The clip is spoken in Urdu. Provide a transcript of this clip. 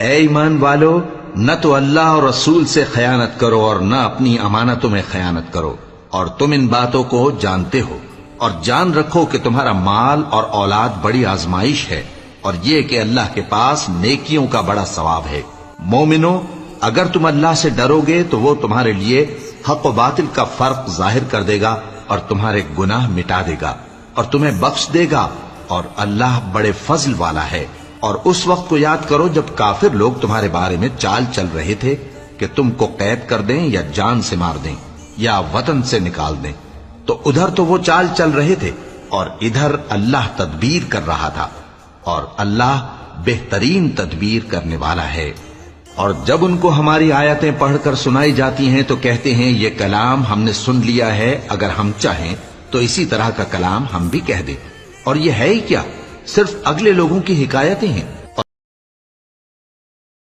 اے ایمان والو، نہ تو اللہ اور رسول سے خیانت کرو اور نہ اپنی امانتوں میں خیانت کرو، اور تم ان باتوں کو جانتے ہو، اور جان رکھو کہ تمہارا مال اور اولاد بڑی آزمائش ہے، اور یہ کہ اللہ کے پاس نیکیوں کا بڑا ثواب ہے۔ مومنو، اگر تم اللہ سے ڈرو گے تو وہ تمہارے لیے حق و باطل کا فرق ظاہر کر دے گا اور تمہارے گناہ مٹا دے گا اور تمہیں بخش دے گا، اور اللہ بڑے فضل والا ہے۔ اور اس وقت کو یاد کرو جب کافر لوگ تمہارے بارے میں چال چل رہے تھے کہ تم کو قید کر دیں یا جان سے مار دیں یا وطن سے نکال دیں، تو ادھر تو وہ چال چل رہے تھے اور ادھر اللہ تدبیر کر رہا تھا، اور اللہ بہترین تدبیر کرنے والا ہے۔ اور جب ان کو ہماری آیتیں پڑھ کر سنائی جاتی ہیں تو کہتے ہیں یہ کلام ہم نے سن لیا ہے، اگر ہم چاہیں تو اسی طرح کا کلام ہم بھی کہہ دیں، اور یہ ہے ہی کیا، صرف اگلے لوگوں کی حکایتیں ہیں۔